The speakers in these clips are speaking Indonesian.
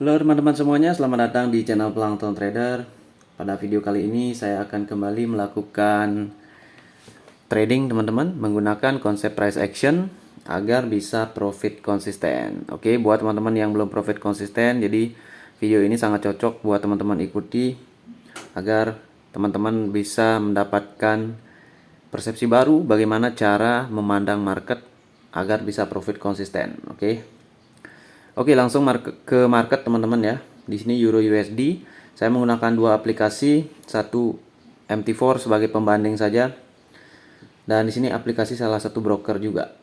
Halo teman-teman semuanya, selamat datang di channel Plankton Trader. Pada video kali ini saya akan kembali melakukan trading teman-teman menggunakan konsep price action agar bisa profit konsisten. Oke, buat teman-teman yang belum profit konsisten, jadi video ini sangat cocok buat teman-teman ikuti agar teman-teman bisa mendapatkan persepsi baru bagaimana cara memandang market agar bisa profit konsisten. Oke, langsung ke market teman-teman ya. Di sini Euro USD, saya menggunakan dua aplikasi, satu MT4 sebagai pembanding saja, dan di sini aplikasi salah satu broker juga.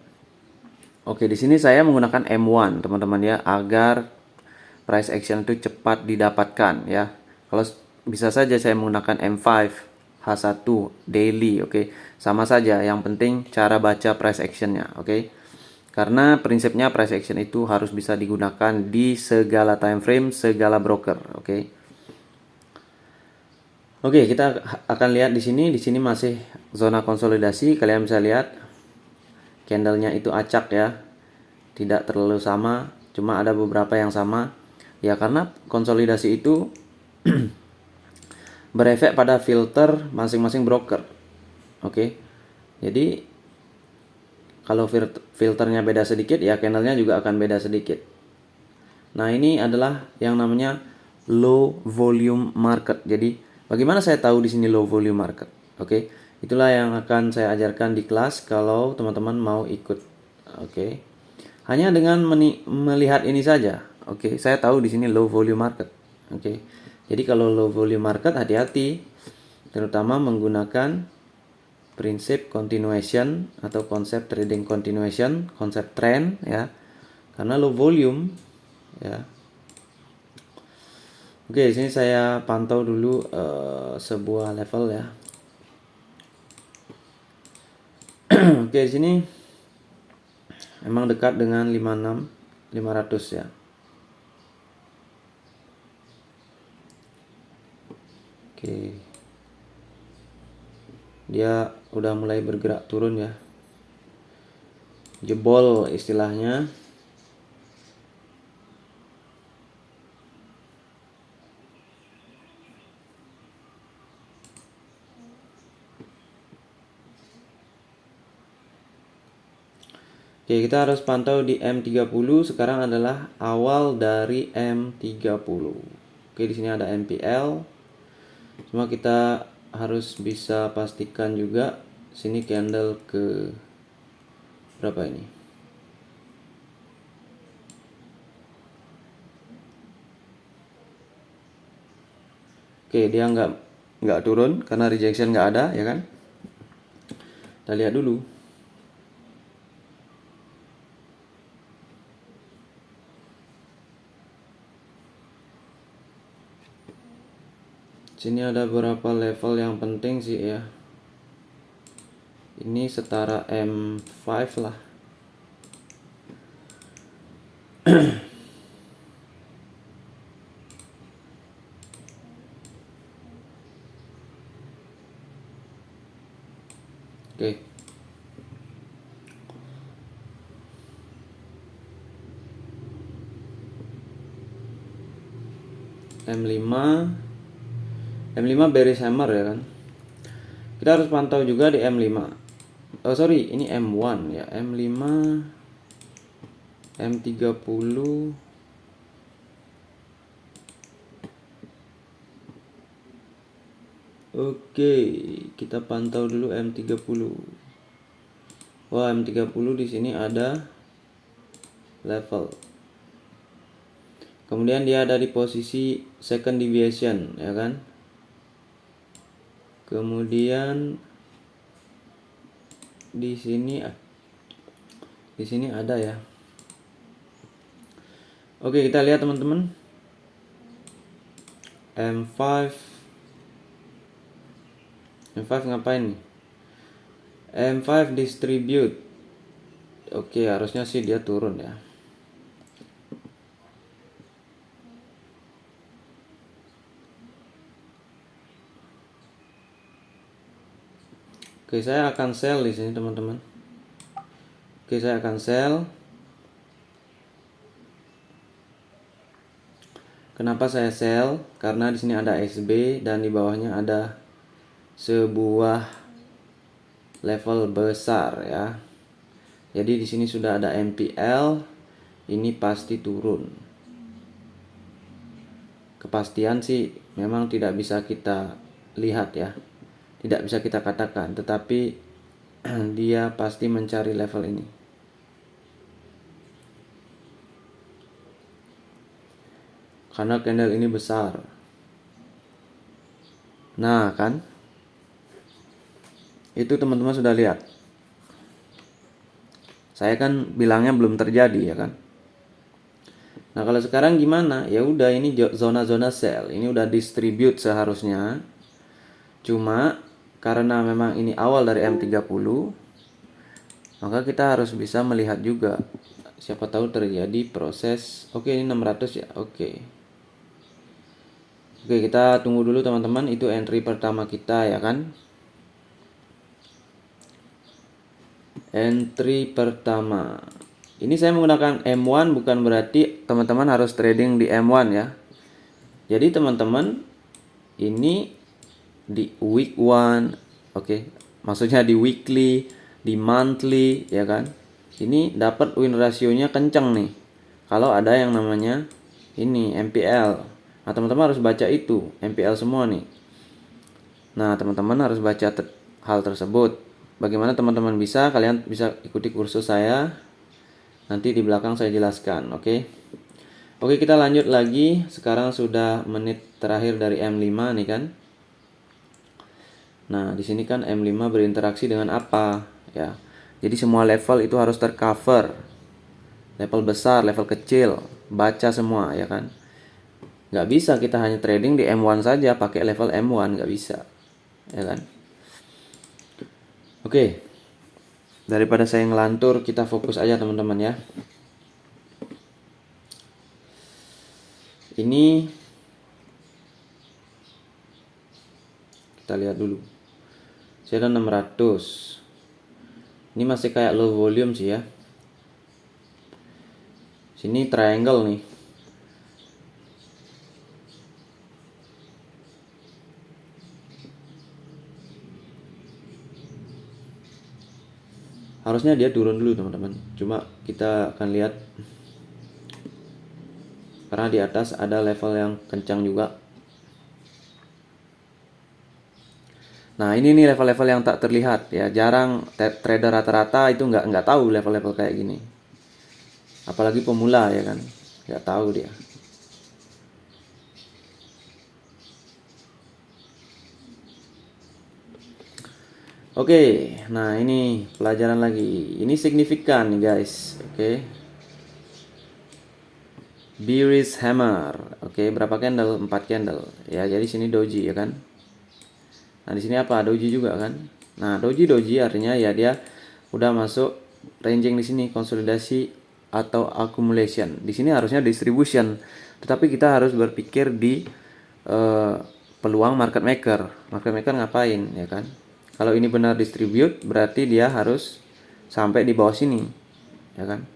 Oke, di sini saya menggunakan M1 teman-teman ya, agar price action itu cepat didapatkan ya. Kalau bisa saja saya menggunakan M5 H1 daily, oke. Sama saja, yang penting cara baca price actionnya, oke. Karena prinsipnya price action itu harus bisa digunakan di segala time frame, segala broker, oke. Oke, kita akan lihat di sini. Di sini masih zona konsolidasi. Kalian bisa lihat candlenya itu acak ya. Tidak terlalu sama, cuma ada beberapa yang sama. Ya karena konsolidasi itu berefek pada filter masing-masing broker. Oke. Jadi kalau filternya beda sedikit, ya candlenya juga akan beda sedikit. Nah, ini adalah yang namanya low volume market. Jadi, bagaimana saya tahu di sini low volume market? Oke. Itulah yang akan saya ajarkan di kelas kalau teman-teman mau ikut. Oke. Hanya dengan melihat ini saja. Oke, saya tahu di sini low volume market. Oke. Jadi kalau low volume market hati-hati, terutama menggunakan prinsip continuation atau konsep trading continuation, konsep trend ya. Karena low volume ya. Oke, di sini saya pantau dulu sebuah level ya. Oke, di sini memang dekat dengan 56 500 ya. Oke. Dia udah mulai bergerak turun ya. Jebol istilahnya. Oke, kita harus pantau di M30. Sekarang adalah awal dari M30. Oke, di sini ada MPL. Cuma kita harus bisa pastikan juga sini candle ke berapa ini? Oke, dia nggak turun karena rejection nggak ada ya kan? Kita lihat dulu. Sini ada beberapa level yang penting sih ya. Ini setara M5 lah. Oke. M5 bearish hammer ya kan. Kita harus pantau juga di M5. Oh sorry, ini M1 ya. M5 M30. Oke, kita pantau dulu M30. Wah, M30 di sini ada level. Kemudian dia ada di posisi second deviation, ya kan? Kemudian di sini ada ya. Oke, kita lihat teman-teman. M5 ngapain nih? M5 distribute. Oke, harusnya sih dia turun ya. Oke, saya akan sell di sini teman-teman. Oke, saya akan sell. Kenapa saya sell? Karena di sini ada SB dan di bawahnya ada sebuah level besar ya. Jadi di sini sudah ada MPL, ini pasti turun. Kepastian sih memang tidak bisa kita lihat ya. Tidak bisa kita katakan, tetapi dia pasti mencari level ini. Karena candle ini besar. Nah, kan? Itu teman-teman sudah lihat. Saya kan bilangnya belum terjadi ya kan. Nah, kalau sekarang gimana? Ya udah, ini zona-zona sell. Ini udah distribute seharusnya. Cuma karena memang ini awal dari M30, maka kita harus bisa melihat juga. Siapa tahu terjadi proses. Oke, ini 600 ya. Oke, kita tunggu dulu teman-teman. Itu entry pertama kita ya kan. Entry pertama. Ini saya menggunakan M1, bukan berarti teman-teman harus trading di M1 ya. Jadi teman-teman, ini di week 1, oke. Maksudnya di weekly, di monthly ya kan. Ini dapat win rasionya kenceng nih. Kalau ada yang namanya ini MPL. Nah, teman-teman harus baca itu, MPL semua nih. Nah, teman-teman harus baca hal tersebut. Bagaimana teman-teman bisa? Kalian bisa ikuti kursus saya. Nanti di belakang saya jelaskan, oke? Oke, kita lanjut lagi. Sekarang sudah menit terakhir dari M5 nih kan. Nah, di sini kan M5 berinteraksi dengan apa ya? Jadi semua level itu harus tercover. Level besar, level kecil, baca semua ya kan. Nggak bisa kita hanya trading di M1 saja pakai level M1, nggak bisa ya kan. Oke, daripada saya ngelantur, kita fokus aja teman-teman ya. Ini kita lihat dulu. Saya ada 600. Ini masih kayak low volume sih ya. Sini triangle nih. Harusnya dia turun dulu teman-teman. Cuma kita akan lihat. Karena di atas ada level yang kencang juga. Nah, ini nih level-level yang tak terlihat ya. Jarang trader rata-rata itu nggak tahu level-level kayak gini. Apalagi pemula ya kan, nggak tahu dia. Oke, nah ini pelajaran lagi. Ini signifikan nih guys. Oke. Bearish hammer. Oke, berapa candle? 4 candle. Ya, jadi sini doji ya kan. Nah, di sini apa? Doji juga kan. Nah, doji artinya ya dia udah masuk ranging di sini, konsolidasi atau accumulation. Di sini harusnya distribution. Tetapi kita harus berpikir di peluang market maker. Market maker ngapain ya kan? Kalau ini benar distribute, berarti dia harus sampai di bawah sini, ya kan?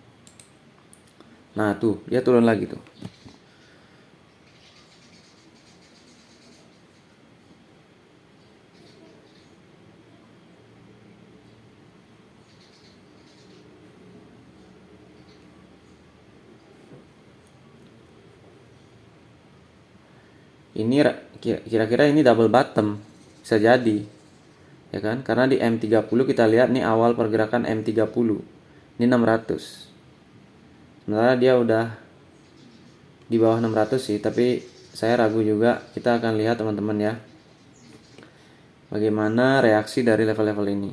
Nah tuh, dia turun lagi tuh. Ini kira-kira ini double bottom, bisa jadi, ya kan? Karena di M30 kita lihat nih awal pergerakan M30, ini 600. Sementara dia udah di bawah 600 sih, tapi saya ragu juga. Kita akan lihat teman-teman ya, bagaimana reaksi dari level-level ini.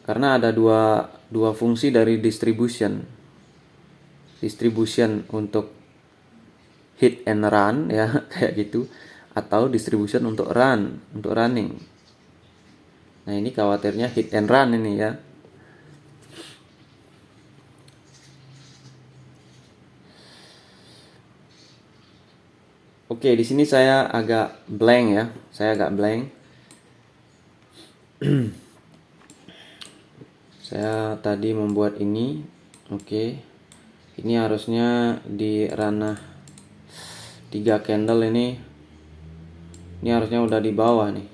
Karena ada dua fungsi dari distribution untuk hit and run ya kayak gitu, atau distribution untuk running. Nah, ini khawatirnya hit and run ini ya. Oke, di sini saya agak blank ya. Saya tadi membuat ini. Oke. Ini harusnya di ranah 3 candle ini. Ini harusnya udah di bawah nih.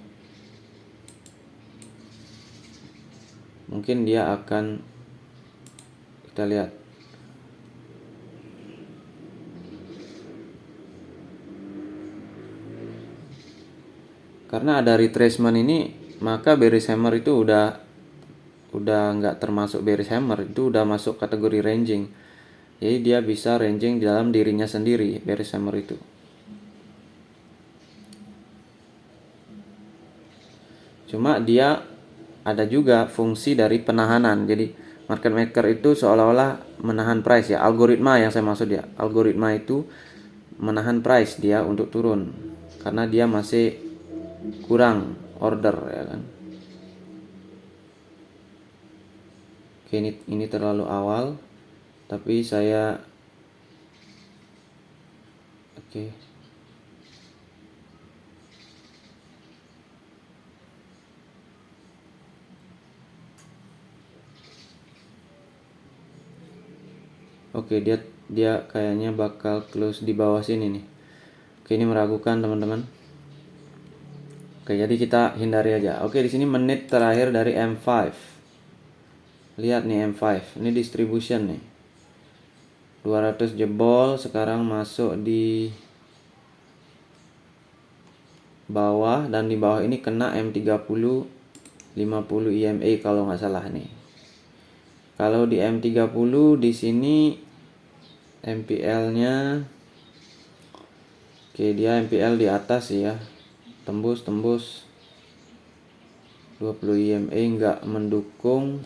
Mungkin dia akan, kita lihat. Karena ada retracement ini, maka bearish hammer itu udah nggak termasuk bearish hammer, itu udah masuk kategori ranging. Jadi dia bisa ranging di dalam dirinya sendiri, bearish hammer itu. Cuma dia ada juga fungsi dari penahanan. Jadi market maker itu seolah-olah menahan price ya, algoritma yang saya maksud ya. Algoritma itu menahan price dia untuk turun karena dia masih kurang order ya kan. Oke, ini terlalu awal, tapi saya oke. Oke, dia kayaknya bakal close di bawah sini nih. Oke, ini meragukan teman-teman. Oke, jadi kita hindari aja. Oke, di sini menit terakhir dari M5. Lihat nih M5, ini distribution nih. 200 jebol, sekarang masuk di bawah, dan di bawah ini kena M30 50 EMA kalau nggak salah nih. Kalau di M30 di sini MPL-nya, oke, dia MPL di atas ya. Tembus 20 EMA nggak mendukung.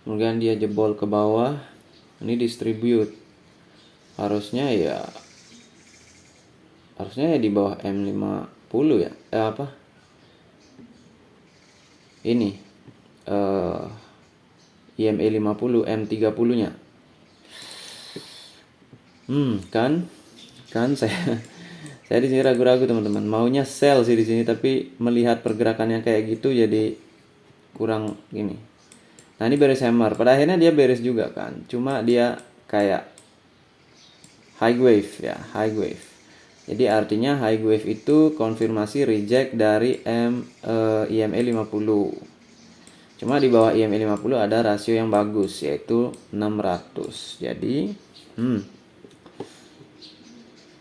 Kemudian dia jebol ke bawah. Ini distribute. Harusnya ya di bawah M50 ya. Ini EMA 50, M30-nya. Kan saya di sini ragu-ragu teman-teman. Maunya sell sih di sini, tapi melihat pergerakan yang kayak gitu jadi kurang gini. Nah, ini bearish hammer. Pada akhirnya dia bearish juga kan. Cuma dia kayak high wave ya, high wave. Jadi artinya high wave itu konfirmasi reject dari EMA 50. Cuma di bawah EMA 50 ada rasio yang bagus, yaitu 600. Jadi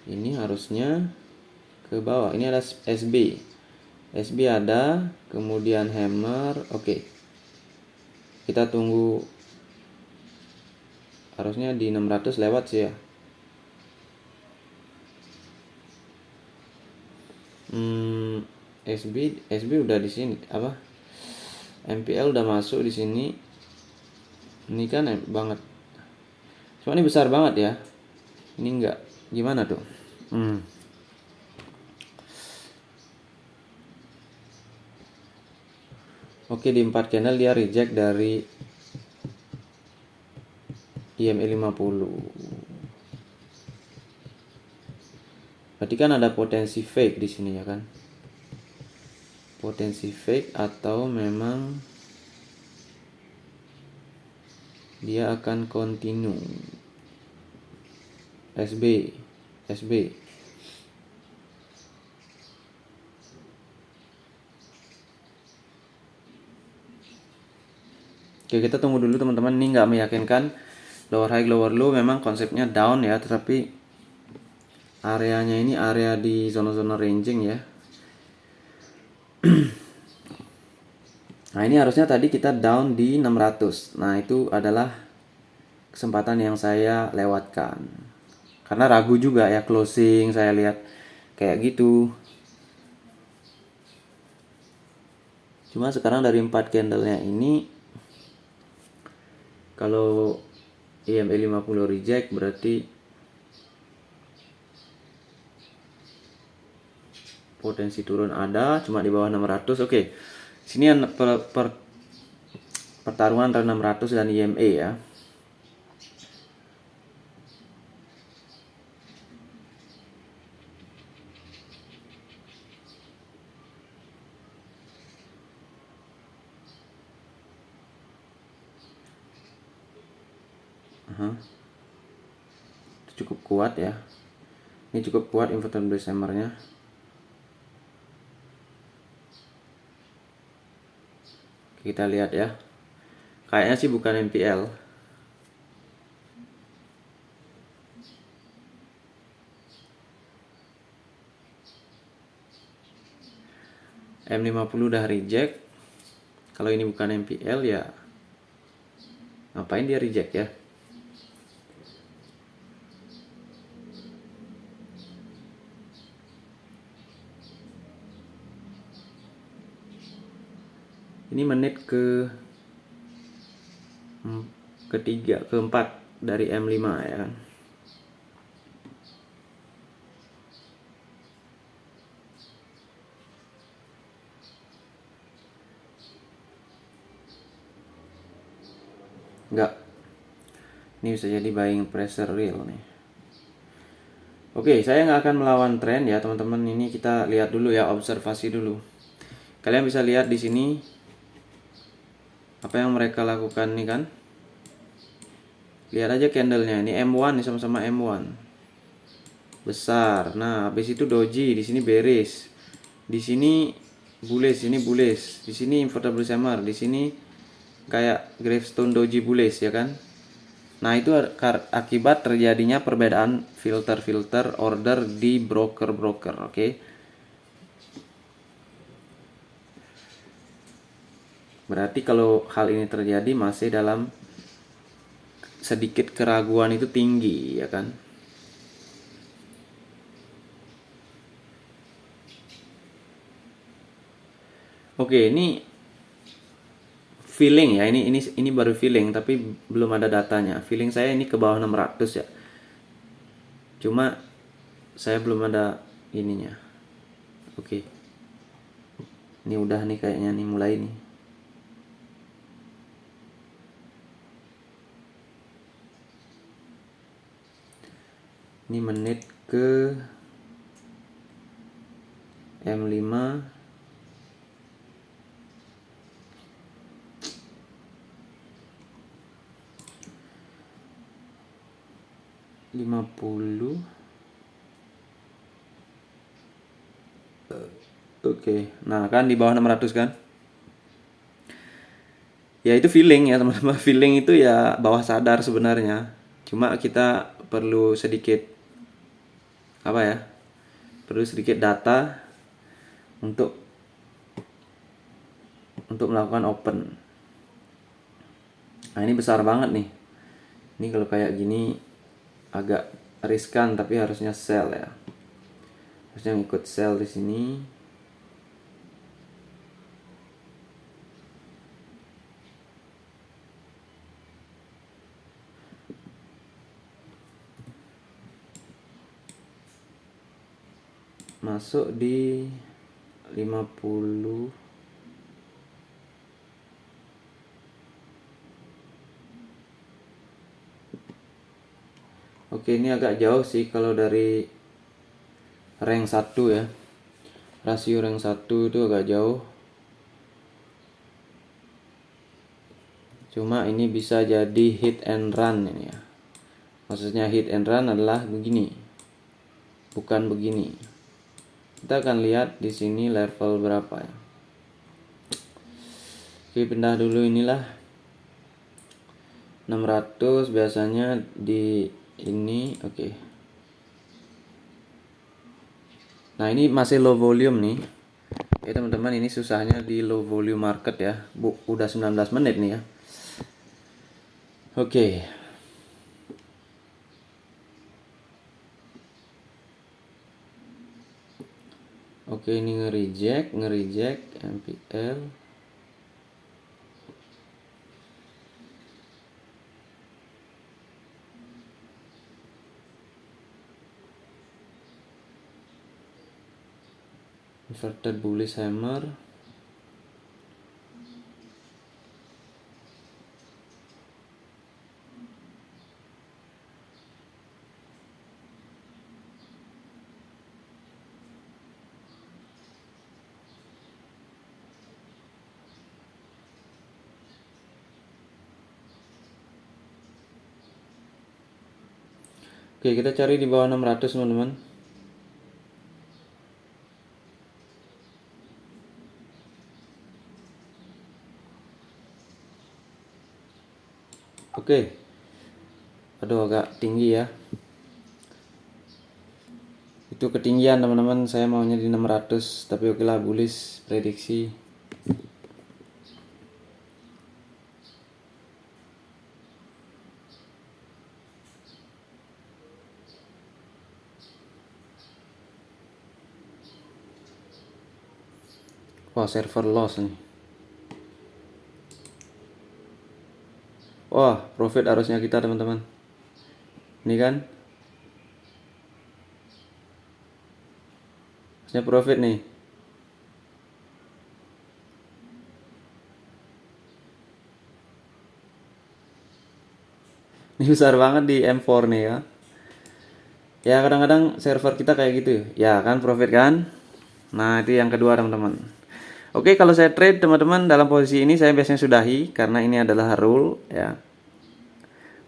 ini harusnya ke bawah. Ini ada SB. SB ada, kemudian hammer. Oke. Kita tunggu, harusnya di 600 lewat sih ya. SB udah di sini apa? MPL udah masuk di sini. Ini kan banget. Cuma ini besar banget ya. Ini enggak. Gimana tuh? Oke, di 4 candle dia reject dari EMA 50. Berarti kan ada potensi fake di sini ya kan? Potensi fake atau memang dia akan continue. SB. Oke, kita tunggu dulu teman-teman. Ini nggak meyakinkan. Lower high, lower low memang konsepnya down ya, tetapi areanya ini area di zona-zona ranging ya. Nah, ini harusnya tadi kita down di 600. Nah, itu adalah kesempatan yang saya lewatkan. Karena ragu juga ya closing, saya lihat kayak gitu. Cuma sekarang dari 4 candlenya ini, kalau EMA 50 reject berarti potensi turun ada, cuma di bawah 600. Oke. Sini pertarungan antara 600 dan EMA ya. Cukup kuat ya. Ini cukup kuat inverted bullish hammernya. Kita lihat ya. Kayaknya sih bukan MPL. M50 udah reject. Kalau ini bukan MPL ya ngapain dia reject ya? Ini menit ketiga, keempat dari M5 ya kan. Enggak. Ini bisa jadi buying pressure real nih. Oke, saya nggak akan melawan tren ya teman-teman. Ini kita lihat dulu ya, observasi dulu. Kalian bisa lihat di sini apa yang mereka lakukan nih kan. Lihat aja candlenya, ini M1 nih, sama-sama M1 besar. Nah, habis itu doji, di sini bearish, di sini bullish, ini bullish, di sini inverted bullish hammer, di sini kayak gravestone doji bullish ya kan. Nah, itu akibat terjadinya perbedaan filter order di broker-broker, oke. Berarti kalau hal ini terjadi masih dalam sedikit keraguan itu tinggi ya kan. Oke, ini feeling ya, ini baru feeling tapi belum ada datanya. Feeling saya ini ke bawah 600 ya. Cuma saya belum ada ininya. Oke. Ini udah nih kayaknya nih mulai nih. Ini menit ke M5. Oke, nah kan di bawah 600 kan. Ya itu feeling ya teman-teman. Feeling itu ya bawah sadar sebenarnya. Cuma kita perlu sedikit apa ya? Perlu sedikit data untuk melakukan open. Nah, ini besar banget nih. Ini kalau kayak gini agak riskan tapi harusnya sell ya. Harusnya ngikut sell di sini. Masuk di 50. Oke, ini agak jauh sih kalau dari rank 1 ya. Rasio rank 1 itu agak jauh. Cuma ini bisa jadi hit and run ini ya. Maksudnya hit and run adalah begini. Bukan begini. Kita akan lihat di sini level berapa ya. Oke, pindah dulu inilah 600 biasanya di ini. Oke. Nah, ini masih low volume nih. Ya teman-teman, ini susahnya di low volume market ya. Udah 19 menit nih ya. Oke. Oke, ini nge-reject MPL. Inverted bullish hammer. Oke, kita cari di bawah 600 teman-teman. Oke. Aduh, agak tinggi ya. Itu ketinggian teman-teman, saya maunya di 600, tapi oke lah, bullish prediksi. Wah, server loss nih. Wah, profit harusnya kita teman-teman. Ini kan harusnya profit nih. Ini besar banget di M4 nih ya. Ya kadang-kadang server kita kayak gitu ya kan, profit kan. Nah itu yang kedua teman-teman. Oke, kalau saya trade teman-teman dalam posisi ini saya biasanya sudahi, karena ini adalah rule ya.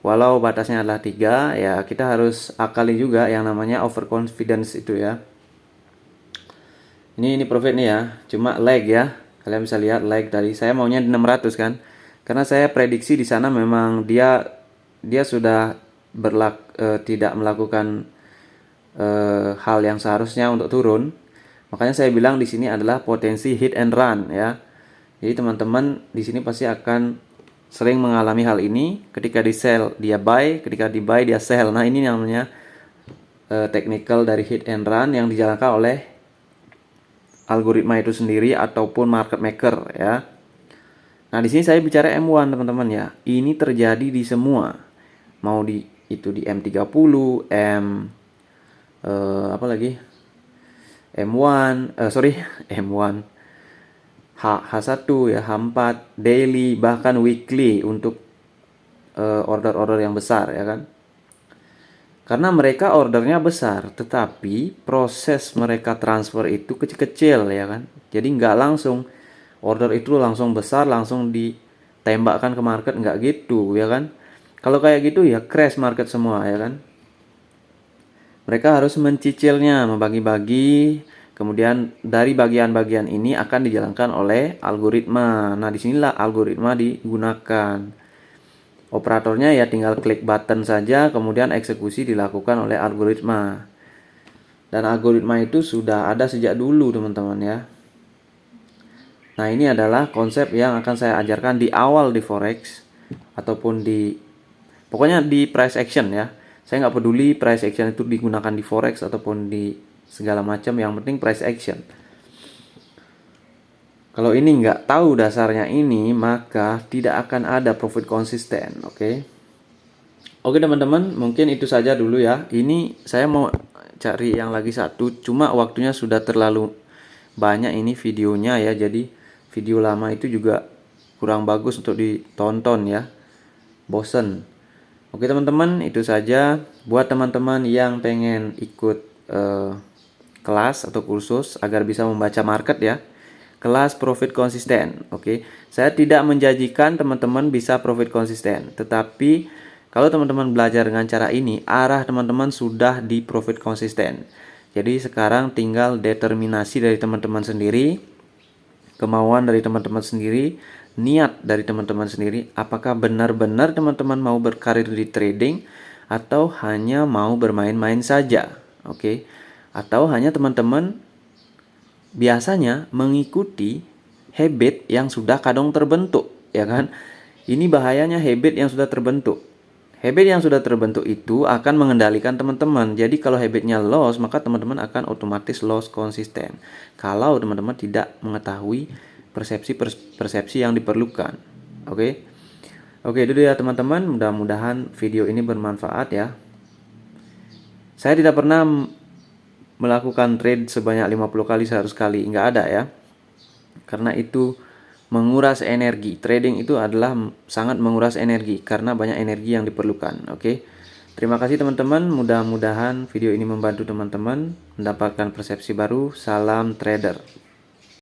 Walau batasnya adalah 3 ya, kita harus akali juga yang namanya overconfidence itu ya. Ini profit nih ya, cuma lag ya. Kalian bisa lihat lag tadi, saya maunya di 600 kan. Karena saya prediksi di sana memang dia sudah tidak melakukan hal yang seharusnya untuk turun. Makanya saya bilang di sini adalah potensi hit and run ya. Jadi teman-teman di sini pasti akan sering mengalami hal ini. Ketika di sell dia buy, ketika di buy dia sell. Nah ini namanya technical dari hit and run yang dijalankan oleh algoritma itu sendiri ataupun market maker ya. Nah di sini saya bicara M1 teman-teman ya. Ini terjadi di semua, mau di itu di M30, apa lagi, M1, M1, H1 ya, H4, daily, bahkan weekly untuk order-order yang besar ya kan. Karena mereka ordernya besar, tetapi proses mereka transfer itu kecil-kecil ya kan. Jadi nggak langsung order itu langsung besar, langsung ditembakkan ke market, nggak gitu ya kan. Kalau kayak gitu ya crash market semua ya kan. Mereka harus mencicilnya, membagi-bagi, kemudian dari bagian-bagian ini akan dijalankan oleh algoritma. Nah, disinilah algoritma digunakan. Operatornya ya tinggal klik button saja, kemudian eksekusi dilakukan oleh algoritma. Dan algoritma itu sudah ada sejak dulu, teman-teman ya. Nah, ini adalah konsep yang akan saya ajarkan di awal di Forex, ataupun pokoknya di price action ya. Saya nggak peduli price action itu digunakan di Forex ataupun di segala macam, yang penting price action. Kalau ini nggak tahu dasarnya ini, maka tidak akan ada profit konsisten. Oke teman-teman, mungkin itu saja dulu ya. Ini saya mau cari yang lagi satu, cuma waktunya sudah terlalu banyak ini videonya ya. Jadi video lama itu juga kurang bagus untuk ditonton ya, bosen. Oke teman-teman, itu saja. Buat teman-teman yang pengen ikut kelas atau kursus agar bisa membaca market ya, kelas profit konsisten. Oke, saya tidak menjanjikan teman-teman bisa profit konsisten, tetapi kalau teman-teman belajar dengan cara ini, arah teman-teman sudah di profit konsisten. Jadi sekarang tinggal determinasi dari teman-teman sendiri, kemauan dari teman-teman sendiri, niat dari teman-teman sendiri. Apakah benar-benar teman-teman mau berkarir di trading atau hanya mau bermain-main saja? Oke. Atau hanya teman-teman biasanya mengikuti habit yang sudah kadang terbentuk, ya kan? Ini bahayanya habit yang sudah terbentuk. Habit yang sudah terbentuk itu akan mengendalikan teman-teman. Jadi kalau habitnya loss, maka teman-teman akan otomatis loss konsisten. Kalau teman-teman tidak mengetahui persepsi yang diperlukan. Oke, itu dia teman-teman. Mudah-mudahan video ini bermanfaat ya. Saya tidak pernah melakukan trade sebanyak 50 kali 100 kali, nggak ada ya. Karena itu menguras energi. Trading itu adalah sangat menguras energi karena banyak energi yang diperlukan. Oke. Terima kasih teman-teman. Mudah-mudahan video ini membantu teman-teman mendapatkan persepsi baru. Salam trader.